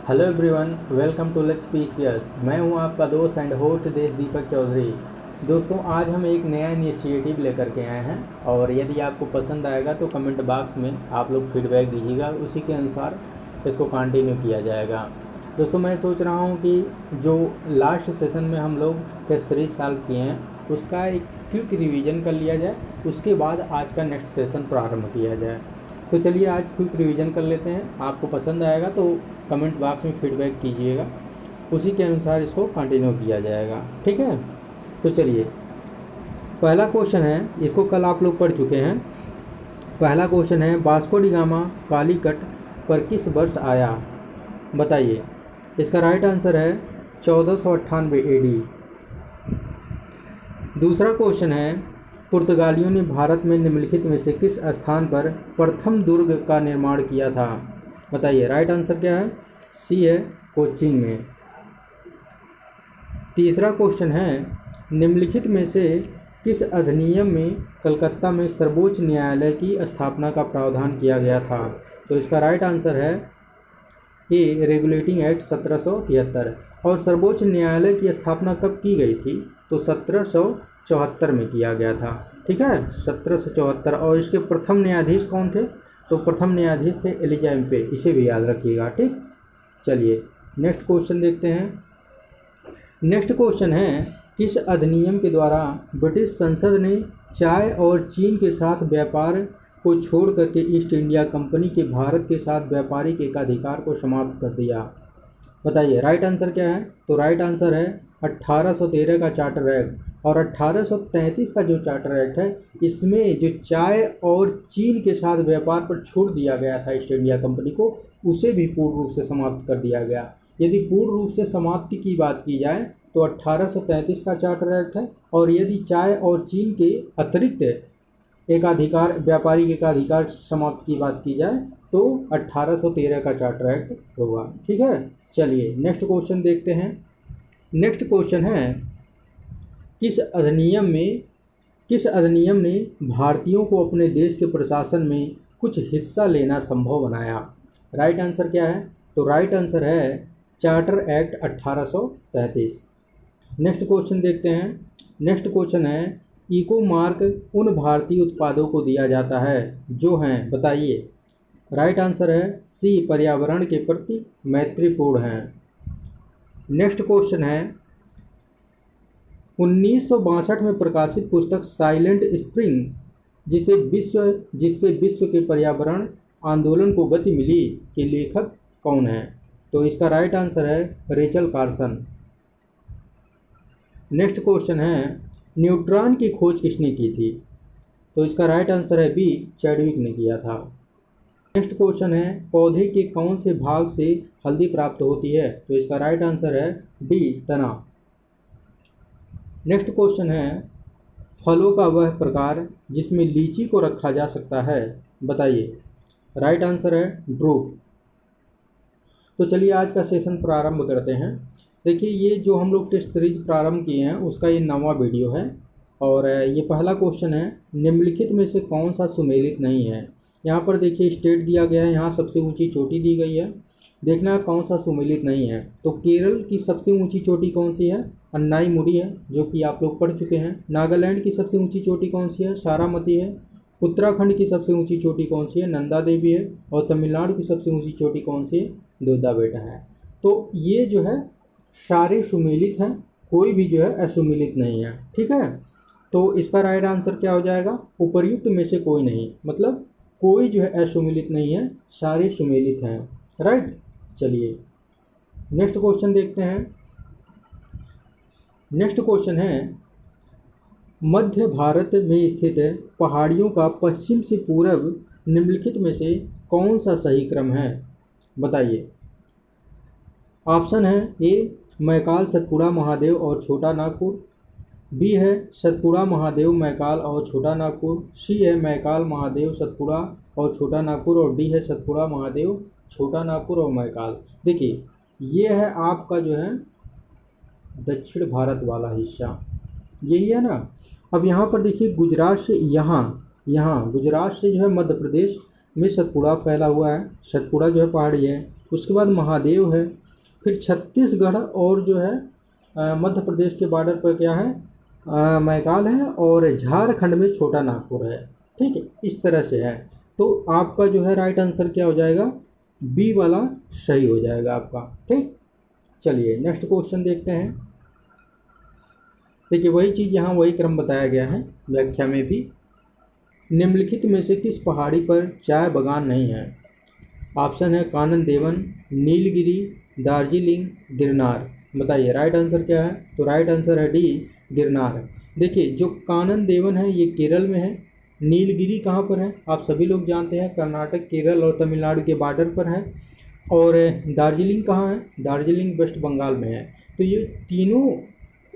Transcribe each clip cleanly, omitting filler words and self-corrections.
Hello everyone, welcome to let's PCS. मैं हूं आपका दोस्त एंड होस्ट देश दीपक चौधरी। दोस्तों, आज हम एक नया इनिशिएटिव लेकर के आए हैं और यदि आपको पसंद आएगा तो कमेंट बॉक्स में आप लोग फीडबैक दीजिएगा, उसी के अनुसार इसको कंटिन्यू किया जाएगा। दोस्तों, मैं सोच रहा हूं कि जो लास्ट सेशन में हम लोग टेस्ट सीरीज सॉल्व किए हैं उसका एक क्विक रिवीजन कर लिया जाए, उसके बाद आज का नेक्स्ट सेशन प्रारंभ किया जाए। तो चलिए आज क्विक रिवीजन कर लेते हैं। आपको पसंद आएगा तो कमेंट बॉक्स में फीडबैक कीजिएगा, उसी के अनुसार इसको कंटिन्यू किया जाएगा। ठीक है, तो चलिए पहला क्वेश्चन है, इसको कल आप लोग पढ़ चुके हैं। पहला क्वेश्चन है, वास्को डी गामा कालीकट पर किस वर्ष आया? बताइए। इसका राइट आंसर है 1498 AD। दूसरा क्वेश्चन है, पुर्तगालियों ने भारत में निम्नलिखित में से किस स्थान पर प्रथम दुर्ग का निर्माण किया था? बताइए। राइट आंसर क्या है? सी है, कोचीन में। तीसरा क्वेश्चन है, निम्नलिखित में से किस अधिनियम में कलकत्ता में सर्वोच्च न्यायालय की स्थापना का प्रावधान किया गया था? तो इसका राइट आंसर है ए, रेगुलेटिंग एक्ट 1773। और सर्वोच्च न्यायालय की स्थापना कब की गई थी? तो 1774 में किया गया था। ठीक है, 1774। और इसके प्रथम न्यायाधीश कौन थे? तो प्रथम न्यायाधीश थे एलिजा एम्पे, इसे भी याद रखिएगा। ठीक, चलिए नेक्स्ट क्वेश्चन देखते हैं। नेक्स्ट क्वेश्चन है, किस अधिनियम के द्वारा ब्रिटिश संसद ने चाय और चीन के साथ व्यापार को छोड़ करके ईस्ट इंडिया कंपनी के भारत के साथ व्यापारिक एकाधिकार को समाप्त कर दिया? बताइए। राइट आंसर क्या है? तो राइट आंसर है 1813 का चार्टर एक्ट। और 1833 का जो चार्टर एक्ट है, इसमें जो चाय और चीन के साथ व्यापार पर छोड़ दिया गया था ईस्ट इंडिया कंपनी को, उसे भी पूर्ण रूप से समाप्त कर दिया गया। यदि पूर्ण रूप से समाप्ति की बात की जाए तो 1833 का चार्टर एक्ट है, और यदि चाय और चीन के अतिरिक्त एकाधिकार, व्यापारिक एकाधिकार समाप्त की बात की जाए तो 1813 का चार्टर एक्ट होगा। ठीक है, चलिए नेक्स्ट क्वेश्चन देखते हैं। नेक्स्ट क्वेश्चन है, किस अधिनियम ने भारतीयों को अपने देश के प्रशासन में कुछ हिस्सा लेना संभव बनाया? राइट आंसर क्या है? तो राइट आंसर है चार्टर एक्ट 1833। नेक्स्ट क्वेश्चन देखते हैं। नेक्स्ट क्वेश्चन है, इको मार्क उन भारतीय उत्पादों को दिया जाता है जो हैं, बताइए। राइट आंसर है सी, पर्यावरण के प्रति मैत्रीपूर्ण हैं। नेक्स्ट क्वेश्चन है, 1962 में प्रकाशित पुस्तक साइलेंट स्प्रिंग, जिससे विश्व के पर्यावरण आंदोलन को गति मिली, के लेखक कौन है? तो इसका राइट आंसर है रेचल कार्सन। नेक्स्ट क्वेश्चन है, न्यूट्रॉन की खोज किसने की थी? तो इसका राइट आंसर है बी, चैडविक ने किया था। नेक्स्ट क्वेश्चन है, पौधे के कौन से भाग से हल्दी प्राप्त होती है? तो इसका राइट आंसर है डी, तना। नेक्स्ट क्वेश्चन है, फलों का वह प्रकार जिसमें लीची को रखा जा सकता है, बताइए। राइट आंसर है ड्रूप। तो चलिए आज का सेशन प्रारंभ करते हैं। देखिए, ये जो हम लोग टेस्ट सीरीज प्रारंभ किए हैं उसका ये 9वां वीडियो है, और ये पहला क्वेश्चन है, निम्नलिखित में से कौन सा सुमेलित नहीं है? यहाँ पर देखिए स्टेट दिया गया है, यहाँ सबसे ऊंची चोटी दी गई है, देखना कौन सा सुमेलित नहीं है। तो केरल की सबसे ऊंची चोटी कौन सी है? अन्नाई मुडी है, जो कि आप लोग पढ़ चुके हैं। नागालैंड की सबसे ऊंची चोटी कौन सी है? सारामती है। उत्तराखंड की सबसे ऊंची चोटी कौन सी है? नंदा देवी है। और तमिलनाडु की सबसे ऊंची चोटी कौन सी है? दोदा बेटा है। तो ये जो है सारे सुमेलित हैं, कोई भी जो है असुमेलित नहीं है। ठीक है, तो इसका राइट आंसर क्या हो जाएगा? उपर्युक्त में से कोई नहीं, मतलब कोई जो है असुमेलित नहीं है, सारे सुमेलित हैं। राइट, चलिए नेक्स्ट क्वेश्चन देखते हैं। नेक्स्ट क्वेश्चन है, मध्य भारत में स्थित पहाड़ियों का पश्चिम से पूर्व निम्नलिखित में से कौन सा सही क्रम है? बताइए। ऑप्शन है ए, मैकाल, सतपुड़ा, महादेव और छोटा नागपुर। बी है सतपुड़ा, महादेव, मैकाल और छोटा नागपुर। सी है मैकाल, महादेव, सतपुड़ा और छोटा नागपुर। और डी है सतपुड़ा, महादेव, छोटा नागपुर और मैकाल। देखिए, ये है आपका जो है दक्षिण भारत वाला हिस्सा, यही है ना। अब यहाँ पर देखिए, गुजरात से यहाँ गुजरात से जो है मध्य प्रदेश में सतपुड़ा फैला हुआ है। सतपुड़ा जो है पहाड़ी है, उसके बाद महादेव है, फिर छत्तीसगढ़ और जो है मध्य प्रदेश के बॉर्डर पर क्या है, मैकाल है, और झारखंड में छोटा नागपुर है। ठीक है, इस तरह से है। तो आपका जो है राइट आंसर क्या हो जाएगा, बी वाला सही हो जाएगा आपका। ठीक, चलिए नेक्स्ट क्वेश्चन देखते हैं। देखिए वही चीज़ यहाँ वही क्रम बताया गया है व्याख्या में भी। निम्नलिखित में से किस पहाड़ी पर चाय बागान नहीं है? ऑप्शन है कानन देवन, नीलगिरी, दार्जिलिंग, गिरनार। बताइए राइट आंसर क्या है? तो राइट आंसर है डी, गिरनार। देखिए जो कानन देवन है ये केरल में है। नीलगिरी कहाँ पर है? आप सभी लोग जानते हैं, कर्नाटक, केरल और तमिलनाडु के बॉर्डर पर है। और दार्जिलिंग कहाँ है? दार्जिलिंग वेस्ट बंगाल में है। तो ये तीनों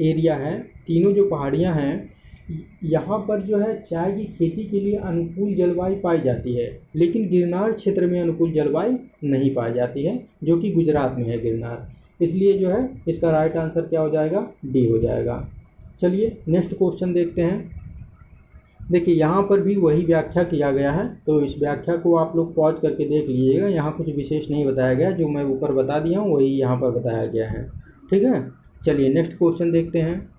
एरिया है, तीनों जो पहाड़ियाँ हैं, यहाँ पर जो है चाय की खेती के लिए अनुकूल जलवायु पाई जाती है, लेकिन गिरनार क्षेत्र में अनुकूल जलवायु नहीं पाई जाती है, जो कि गुजरात में है गिरनार। इसलिए जो है इसका राइट आंसर क्या हो जाएगा, डी हो जाएगा। चलिए नेक्स्ट क्वेश्चन देखते हैं। देखिए यहाँ पर भी वही व्याख्या किया गया है, तो इस व्याख्या को आप लोग पॉज करके देख लीजिएगा। यहाँ कुछ विशेष नहीं बताया गया, जो मैं ऊपर बता दिया हूँ वही यहाँ पर बताया गया है। ठीक है, चलिए नेक्स्ट क्वेश्चन देखते हैं।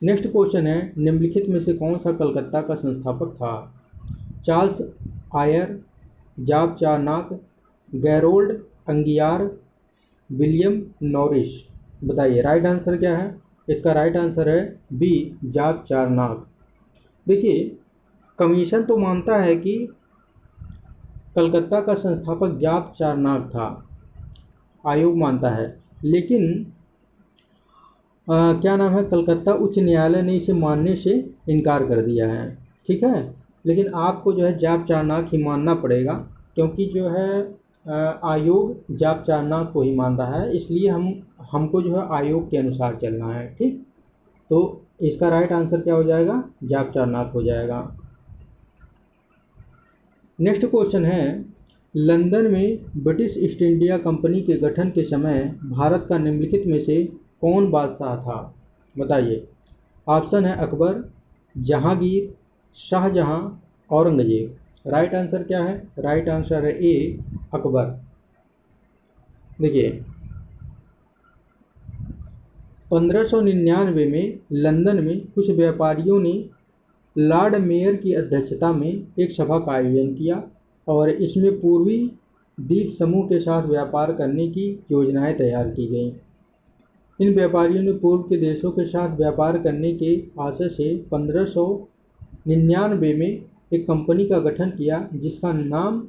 नेक्स्ट क्वेश्चन है, निम्नलिखित में से कौन सा कलकत्ता का संस्थापक था? Charles Eyre, Job Charnock, Gerald Aungier, William Norris. बताइए राइट आंसर क्या है? इसका राइट आंसर है बी, जॉब चार्नॉक। देखिए कमीशन तो मानता है कि कलकत्ता का संस्थापक जॉब चार्नॉक था, आयोग मानता है, लेकिन क्या नाम है, कलकत्ता उच्च न्यायालय ने इसे मानने से इनकार कर दिया है। ठीक है, लेकिन आपको जो है जॉब चार्नॉक ही मानना पड़ेगा, क्योंकि जो है आयोग जॉब चार्नॉक को ही मान रहा है, इसलिए हमको जो है आयोग के अनुसार चलना है। ठीक, तो इसका राइट आंसर क्या हो जाएगा, जॉब चार्नॉक हो जाएगा। नेक्स्ट क्वेश्चन है, लंदन में ब्रिटिश ईस्ट इंडिया कंपनी के गठन के समय भारत का निम्नलिखित में से कौन बादशाह था? बताइए। ऑप्शन है अकबर, जहांगीर, शाहजहां, औरंगजेब। राइट आंसर क्या है? राइट आंसर है ए, अकबर। देखिए 1599 में लंदन में कुछ व्यापारियों ने लॉर्ड मेयर की अध्यक्षता में एक सभा का आयोजन किया और इसमें पूर्वी द्वीप समूह के साथ व्यापार करने की योजनाएं तैयार की गईं। इन व्यापारियों ने पूर्व के देशों के साथ व्यापार करने के आशय से 1599 में एक कंपनी का गठन किया, जिसका नाम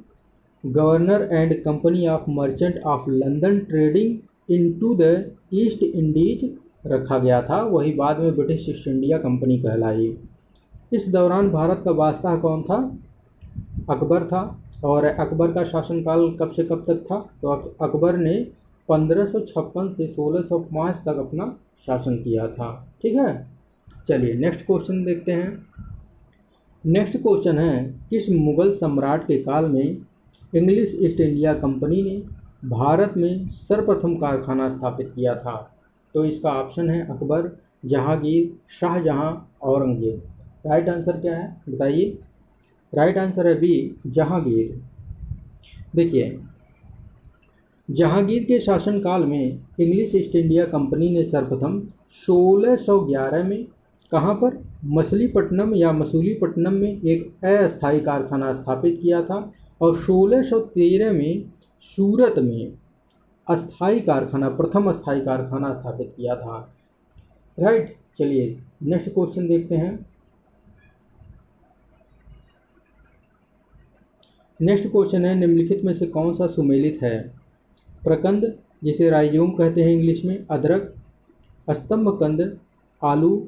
governor and company of merchant of London trading into the east Indies रखा गया था। वही बाद में ब्रिटिश ईस्ट इंडिया कंपनी कहलाई। इस दौरान भारत का बादशाह कौन था? अकबर था। और अकबर का शासनकाल कब से कब तक था? तो अकबर ने 1556 से 1605 तक अपना शासन किया था। ठीक है, चलिए नेक्स्ट क्वेश्चन देखते हैं। नेक्स्ट क्वेश्चन है, किस मुगल सम्राट के काल में इंग्लिश ईस्ट इंडिया कंपनी ने भारत में सर्वप्रथम कारखाना स्थापित किया था? तो इसका ऑप्शन है अकबर, जहांगीर, शाहजहां, औरंगजेब। राइट आंसर क्या है बताइए? राइट आंसर है बी, जहांगीर। देखिए जहांगीर के शासनकाल में इंग्लिश ईस्ट इंडिया कंपनी ने सर्वप्रथम 1611 में कहाँ पर, मछलीपट्टनम या मसूलीपट्टनम में एक अस्थायी कारखाना स्थापित किया था और 1613 में सूरत में अस्थायी कारखाना, प्रथम अस्थायी कारखाना स्थापित किया था। राइट, चलिए नेक्स्ट क्वेश्चन देखते हैं। नेक्स्ट क्वेश्चन है, निम्नलिखित में से कौन सा सुमेलित है? प्रकंद, जिसे राइजोम कहते हैं इंग्लिश में, अदरक, स्तंभकंद, आलू,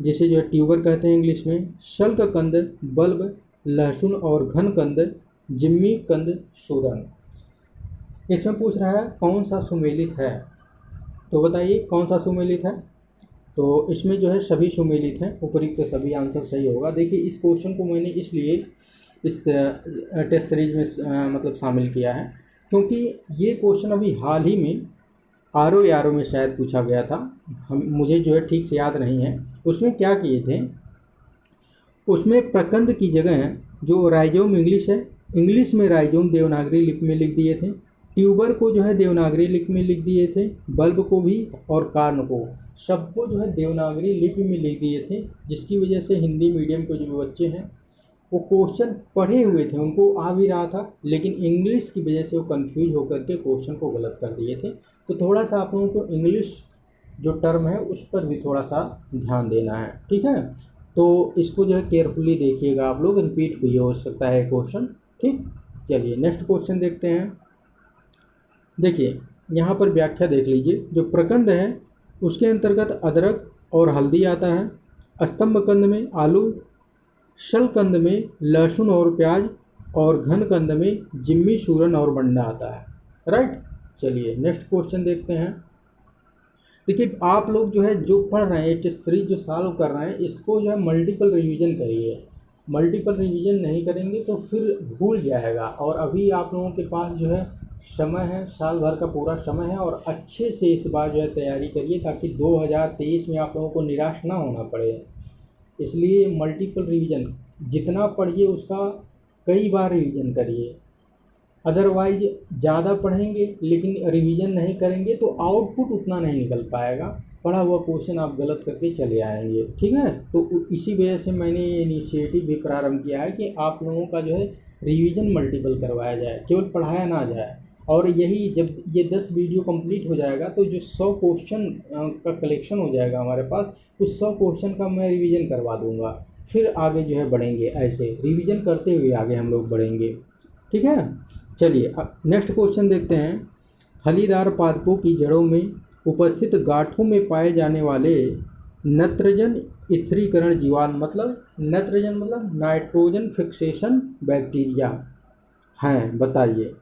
जिसे जो है ट्यूबर कहते हैं इंग्लिश में, शल्ककंद, बल्ब, लहसुन और घनकंद, जिम्मी कंद, सूरन। इसमें पूछ रहा है कौन सा सुमेलित है, तो बताइए कौन सा सुमेलित है? तो इसमें जो है सभी सुमेलित हैं, उपयुक्त सभी आंसर सही होगा। देखिए इस क्वेश्चन को मैंने इसलिए इस टेस्ट सीरीज में मतलब शामिल किया है, क्योंकि ये क्वेश्चन अभी हाल ही में आर में शायद पूछा गया था। मुझे जो है ठीक से याद नहीं है। उसमें क्या किए थे, उसमें प्रकंद की जगह जो राइजोम इंग्लिश है, इंग्लिश में राइजोम देवनागरी लिपि में लिख दिए थे ट्यूबर को जो है देवनागरी लिपि में लिख दिए थे, बल्ब को भी और कार्न को, सबको जो है देवनागरी लिपि में लिख दिए थे, जिसकी वजह से हिंदी मीडियम के जो बच्चे हैं वो क्वेश्चन पढ़े हुए थे, उनको आ भी रहा था, लेकिन इंग्लिश की वजह से वो कंफ्यूज होकर के क्वेश्चन को गलत कर दिए थे। तो थोड़ा सा आप लोगों को इंग्लिश जो टर्म है उस पर भी थोड़ा सा ध्यान देना है, ठीक है। तो इसको जो है केयरफुली देखिएगा आप लोग, रिपीट भी हो सकता है क्वेश्चन, ठीक। चलिए नेक्स्ट क्वेश्चन देखते हैं। देखिए यहाँ पर व्याख्या देख लीजिए। जो प्रकंद है उसके अंतर्गत अदरक और हल्दी आता है। स्तंभ कंद में आलू, शल कंद में लहसुन और प्याज, और घन कंद में जिम्मी, सूरन और बंडा आता है, राइट। चलिए नेक्स्ट क्वेश्चन देखते हैं। देखिए आप लोग जो है जो पढ़ रहे हैं एच3 जो सॉल्व कर रहे हैं, इसको जो है मल्टीपल रिवीजन करिए। मल्टीपल रिवीजन नहीं करेंगे तो फिर भूल जाएगा। और अभी आप लोगों के पास जो है समय है, साल भर का पूरा समय है, और अच्छे से इस बार जो है तैयारी करिए ताकि 2023 में आप लोगों को निराश ना होना पड़े। इसलिए मल्टीपल रिवीजन जितना पढ़िए उसका कई बार रिवीजन करिए। अदरवाइज ज़्यादा पढ़ेंगे लेकिन रिवीजन नहीं करेंगे तो आउटपुट उतना नहीं निकल पाएगा, पढ़ा हुआ क्वेश्चन आप गलत करके चले आएंगे, ठीक है। तो इसी वजह से मैंने ये इनिशिएटिव भी प्रारंभ किया है कि आप लोगों का जो है रिवीजन मल्टीपल करवाया जाए, केवल पढ़ाया ना जाए। और यही जब ये 10 वीडियो कंप्लीट हो जाएगा तो जो 100 क्वेश्चन का कलेक्शन हो जाएगा हमारे पास, उस 100 क्वेश्चन का मैं रिवीजन करवा दूंगा, फिर आगे जो है बढ़ेंगे, ऐसे रिवीजन करते हुए आगे हम लोग बढ़ेंगे, ठीक है। चलिए अब नेक्स्ट क्वेश्चन देखते हैं। फलीदार पादपों की जड़ों में उपस्थित गांठों में पाए जाने वाले नत्रजन स्थिरीकरण जीवाणु, मतलब नत्रजन मतलब नाइट्रोजन फिक्सेशन बैक्टीरिया हैं, बताइए।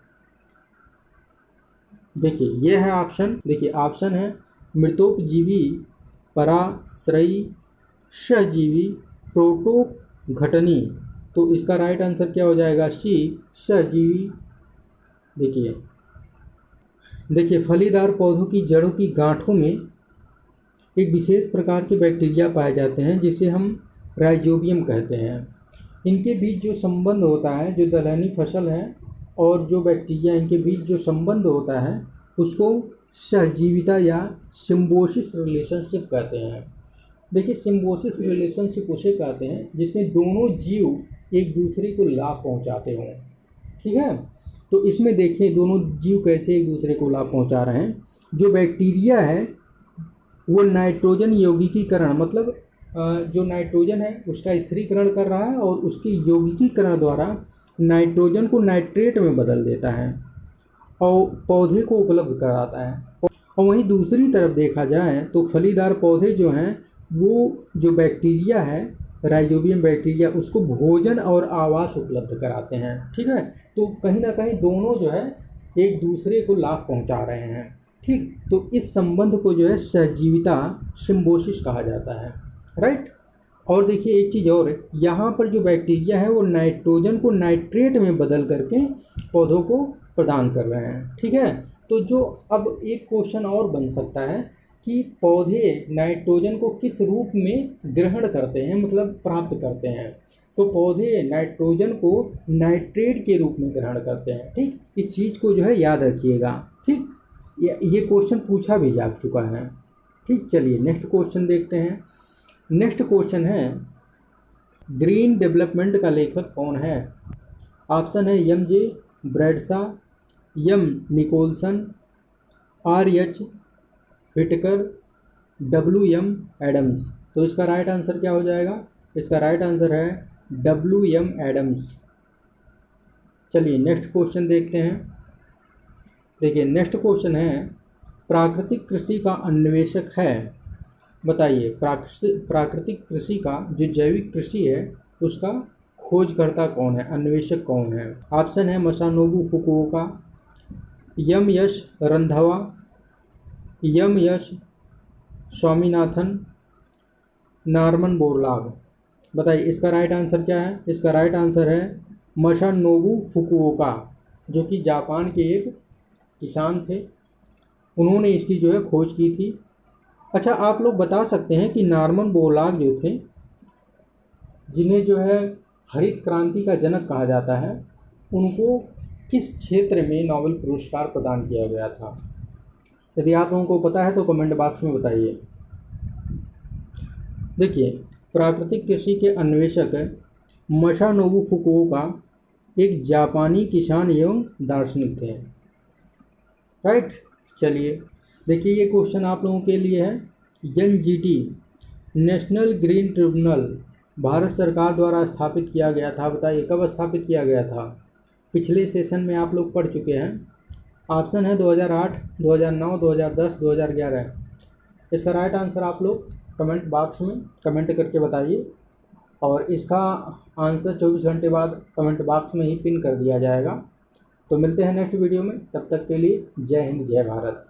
देखिए ये है ऑप्शन। देखिए ऑप्शन है मृतोपजीवी, पराश्रयी, सहजीवी, प्रोटोघटनी। तो इसका राइट आंसर क्या हो जाएगा? सी, सहजीवी। देखिए फलीदार पौधों की जड़ों की गांठों में एक विशेष प्रकार के बैक्टीरिया पाए जाते हैं जिसे हम राइजोबियम कहते हैं। इनके बीच जो संबंध होता है, जो दलहनी फसल है और जो बैक्टीरिया, इनके बीच जो संबंध होता है उसको सहजीविता या सिम्बोसिस रिलेशनशिप कहते हैं। देखिए सिम्बोसिस रिलेशनशिप उसे कहते हैं जिसमें दोनों जीव एक दूसरे को लाभ पहुंचाते हों, ठीक है। तो इसमें देखिए दोनों जीव कैसे एक दूसरे को लाभ पहुंचा रहे हैं। जो बैक्टीरिया है वो नाइट्रोजन यौगिकीकरण, मतलब जो नाइट्रोजन है उसका स्थिरीकरण कर रहा है और उसके यौगिकीकरण द्वारा नाइट्रोजन को नाइट्रेट में बदल देता है और पौधे को उपलब्ध कराता है। और वहीं दूसरी तरफ देखा जाए तो फलीदार पौधे जो हैं वो जो बैक्टीरिया है राइजोबियम बैक्टीरिया उसको भोजन और आवास उपलब्ध कराते हैं, ठीक है। तो कहीं ना कहीं दोनों जो है एक दूसरे को लाभ पहुंचा रहे हैं, ठीक। तो इस संबंध को जो है सहजीविता सिम्बोसिस कहा जाता है, राइट। और देखिए एक चीज़ और है, यहाँ पर जो बैक्टीरिया है वो नाइट्रोजन को नाइट्रेट में बदल करके पौधों को प्रदान कर रहे हैं, ठीक है। तो जो अब एक क्वेश्चन और बन सकता है कि पौधे नाइट्रोजन को किस रूप में ग्रहण करते हैं, मतलब प्राप्त करते हैं। तो पौधे नाइट्रोजन को नाइट्रेट के रूप में ग्रहण करते हैं, ठीक। इस चीज़ को जो है याद रखिएगा, ठीक। ये क्वेश्चन पूछा भी जा चुका है, ठीक। चलिए नेक्स्ट क्वेश्चन देखते हैं। नेक्स्ट क्वेश्चन है ग्रीन डेवलपमेंट का लेखक कौन है? ऑप्शन है M J Bradshaw, M Nicholson, R H Whittaker, W M Adams. तो इसका राइट आंसर क्या हो जाएगा? इसका राइट आंसर है डब्ल्यू एम एडम्स। चलिए नेक्स्ट क्वेश्चन देखते हैं। देखिए नेक्स्ट क्वेश्चन है प्राकृतिक कृषि का अन्वेषक है, बताइए। प्राकृतिक कृषि का जो जैविक कृषि है उसका खोजकर्ता कौन है, अन्वेषक कौन है? ऑप्शन है मसानोबु फुकुओका, एम यश रंधावा, एम यश स्वामीनाथन, नॉर्मन बोरलॉग। बताइए इसका राइट आंसर क्या है? इसका राइट आंसर है मसानोबु फुकुओका, जो कि जापान के एक किसान थे, उन्होंने इसकी जो है खोज की थी। अच्छा आप लोग बता सकते हैं कि नॉर्मन बोरलॉग जो थे, जिन्हें जो है हरित क्रांति का जनक कहा जाता है, उनको किस क्षेत्र में नोबेल पुरस्कार प्रदान किया गया था? यदि आप लोगों को पता है तो कमेंट बॉक्स में बताइए। देखिए, प्राकृतिक कृषि के अन्वेषक मसानोबु फुकुओका एक जापानी किसान एवं दार्शनिक थे। राइट, चलिए देखिए, ये क्वेश्चन आप लोगों के लिए है। NGT national green tribunal Bharat सरकार द्वारा स्थापित किया गया था। बताइए कब स्थापित किया गया था? पिछले सेशन में आप लोग पढ़ चुके हैं। ऑप्शन है 2008, 2009, 2010, 2011। इसका राइट आंसर आप लोग कमेंट बॉक्स में कमेंट करके बताइए, और इसका आंसर 24 घंटे बाद कमेंट बॉक्स में ही पिन कर दिया जाएगा। तो मिलते हैं नेक्स्ट वीडियो में, तब तक के लिए जय हिंद जय भारत।